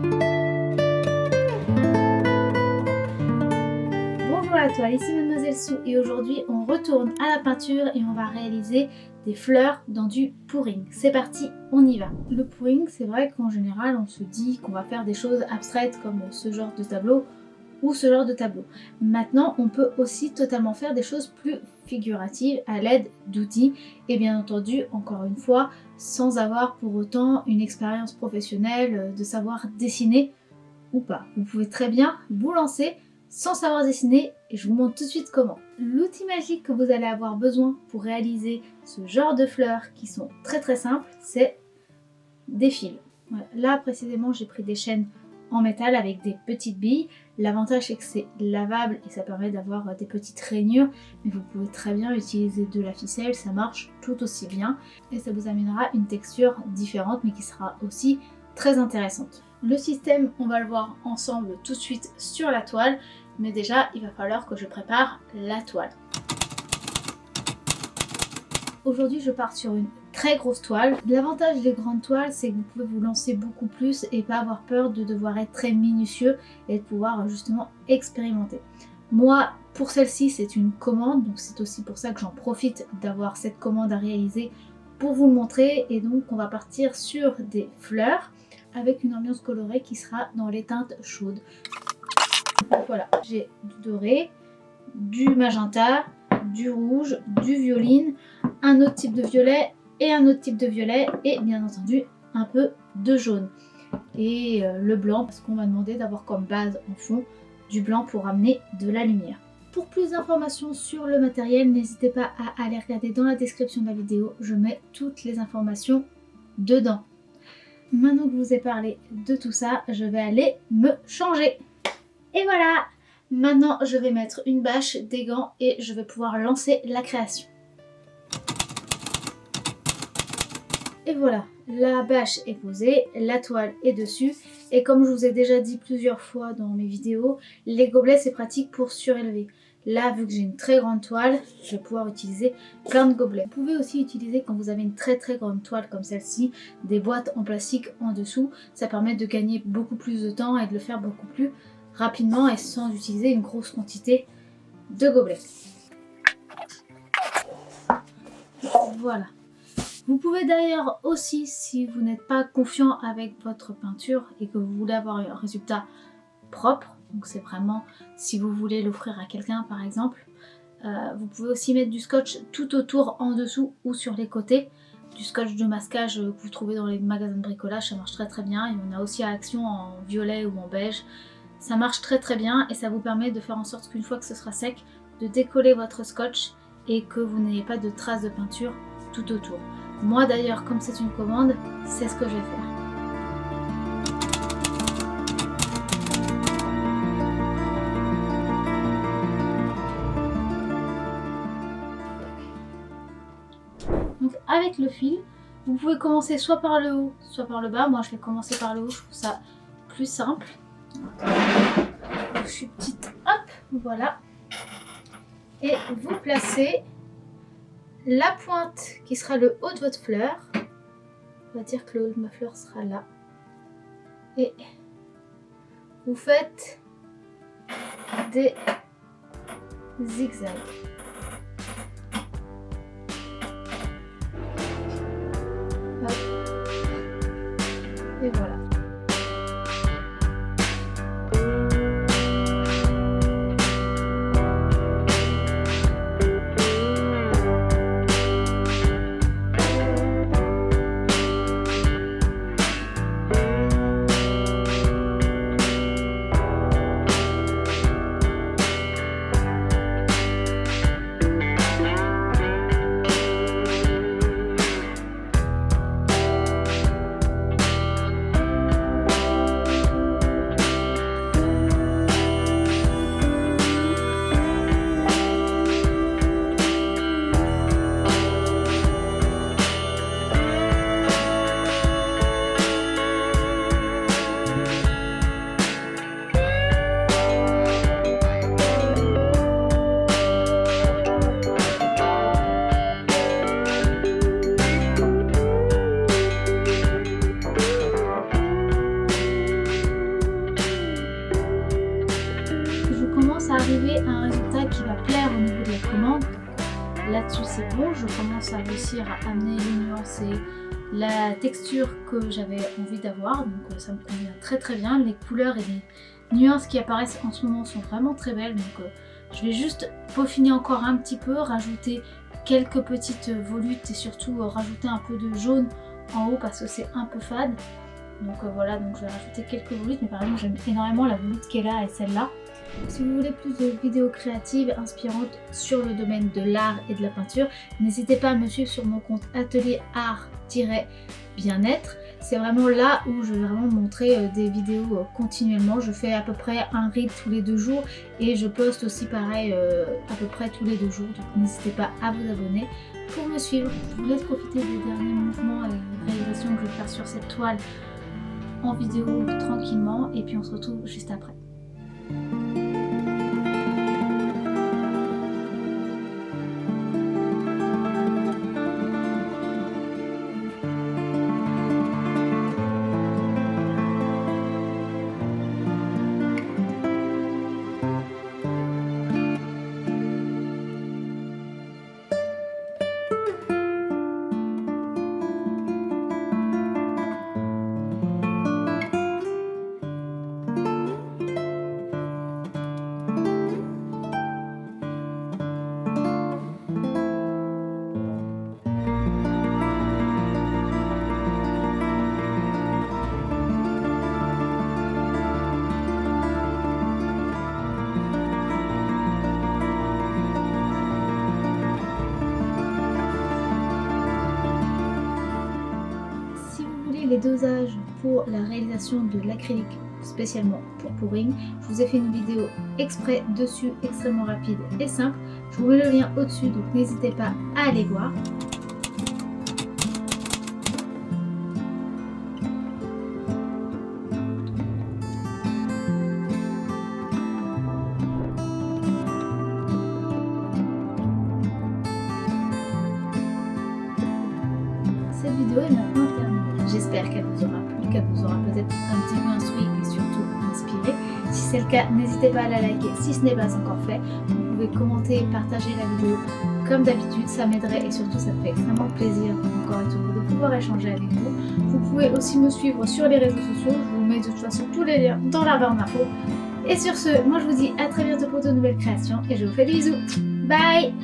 Bonjour à toi, ici Mademoiselle Sou et aujourd'hui on retourne à la peinture et on va réaliser des fleurs dans du pouring. C'est parti, on y va. Le pouring, c'est vrai qu'en général on se dit qu'on va faire des choses abstraites comme ce genre de tableau ou ce genre de tableau. Maintenant on peut aussi totalement faire des choses plus figuratives à l'aide d'outils et bien entendu encore une fois sans avoir pour autant une expérience professionnelle de savoir dessiner ou pas. Vous pouvez très bien vous lancer sans savoir dessiner et je vous montre tout de suite comment. L'outil magique que vous allez avoir besoin pour réaliser ce genre de fleurs qui sont très simples, c'est des fils. Voilà. Là précisément j'ai pris des chaînes en métal avec des petites billes. L'avantage c'est que c'est lavable et ça permet d'avoir des petites rainures, mais vous pouvez très bien utiliser de la ficelle, ça marche tout aussi bien et ça vous amènera une texture différente mais qui sera aussi très intéressante. Le système, on va le voir ensemble tout de suite sur la toile, mais déjà il va falloir que je prépare la toile. Aujourd'hui je pars sur une très grosse toile. L'avantage des grandes toiles c'est que vous pouvez vous lancer beaucoup plus et pas avoir peur de devoir être très minutieux et de pouvoir justement expérimenter. Moi pour celle-ci c'est une commande, donc c'est aussi pour ça que j'en profite d'avoir cette commande à réaliser pour vous le montrer. Et donc on va partir sur des fleurs avec une ambiance colorée qui sera dans les teintes chaudes. Voilà, j'ai du doré, du magenta, du rouge, du violine, un autre type de violet et un autre type de violet et bien entendu un peu de jaune. Et le blanc parce qu'on m'a demandé d'avoir comme base en fond du blanc pour amener de la lumière. Pour plus d'informations sur le matériel, n'hésitez pas à aller regarder dans la description de la vidéo, je mets toutes les informations dedans. Maintenant que je vous ai parlé de tout ça, je vais aller me changer. Et voilà! Maintenant, je vais mettre une bâche, des gants et je vais pouvoir lancer la création. Et voilà, la bâche est posée, la toile est dessus. Et comme je vous ai déjà dit plusieurs fois dans mes vidéos, les gobelets c'est pratique pour surélever. Là, vu que j'ai une très grande toile, je vais pouvoir utiliser plein de gobelets. Vous pouvez aussi utiliser, quand vous avez une très grande toile comme celle-ci, des boîtes en plastique en dessous. Ça permet de gagner beaucoup plus de temps et de le faire beaucoup plus rapidement et sans utiliser une grosse quantité de gobelets. Voilà. Vous pouvez d'ailleurs aussi, si vous n'êtes pas confiant avec votre peinture et que vous voulez avoir un résultat propre, donc c'est vraiment si vous voulez l'offrir à quelqu'un par exemple, vous pouvez aussi mettre du scotch tout autour en dessous ou sur les côtés. Du scotch de masquage que vous trouvez dans les magasins de bricolage, ça marche très bien. Il y en a aussi à Action en violet ou en beige. Ça marche très bien et ça vous permet de faire en sorte qu'une fois que ce sera sec, de décoller votre scotch et que vous n'ayez pas de traces de peinture tout autour. Moi d'ailleurs, comme c'est une commande, c'est ce que je vais faire. Donc avec le fil, vous pouvez commencer soit par le haut, soit par le bas. Moi je vais commencer par le haut, je trouve ça plus simple. Je suis petite, hop, voilà. Et vous placez la pointe qui sera le haut de votre fleur. On va dire que le haut de ma fleur sera là. Et vous faites des zigzags. Hop. Et voilà. arriver à un résultat qui va plaire au niveau de la commande. Là-dessus c'est bon, je commence à réussir à amener les nuances et la texture que j'avais envie d'avoir, donc ça me convient très très bien. Les couleurs et les nuances qui apparaissent en ce moment sont vraiment très belles, donc je vais juste peaufiner encore un petit peu, rajouter quelques petites volutes et surtout rajouter un peu de jaune en haut parce que c'est un peu fade. Donc voilà, donc je vais rajouter quelques volutes, mais par exemple j'aime énormément la volute qui est là et celle-là. Si vous voulez plus de vidéos créatives inspirantes sur le domaine de l'art et de la peinture, n'hésitez pas à me suivre sur mon compte atelier art-bien-être. C'est vraiment là où je vais vraiment montrer des vidéos continuellement. Je fais à peu près un reel tous les 2 jours et je poste aussi pareil à peu près tous les 2 jours. Donc n'hésitez pas à vous abonner pour me suivre. Je vous laisse profiter des derniers mouvements et réalisations que je vais faire sur cette toile en vidéo tranquillement et puis on se retrouve juste après. Les dosages pour la réalisation de l'acrylique spécialement pour pouring, je vous ai fait une vidéo exprès dessus, extrêmement rapide et simple. Je vous mets le lien au-dessus, donc n'hésitez pas à aller voir. Cette vidéo est maintenant terminée. J'espère qu'elle vous aura plu, qu'elle vous aura peut-être un petit peu instruit et surtout inspiré. Si c'est le cas, n'hésitez pas à la liker si ce n'est pas encore fait. Vous pouvez commenter, partager la vidéo comme d'habitude, ça m'aiderait et surtout ça me fait extrêmement plaisir encore et toujours de pouvoir échanger avec vous. Vous pouvez aussi me suivre sur les réseaux sociaux, je vous mets de toute façon tous les liens dans la barre d'infos. Et sur ce, moi je vous dis à très bientôt pour de nouvelles créations et je vous fais des bisous. Bye!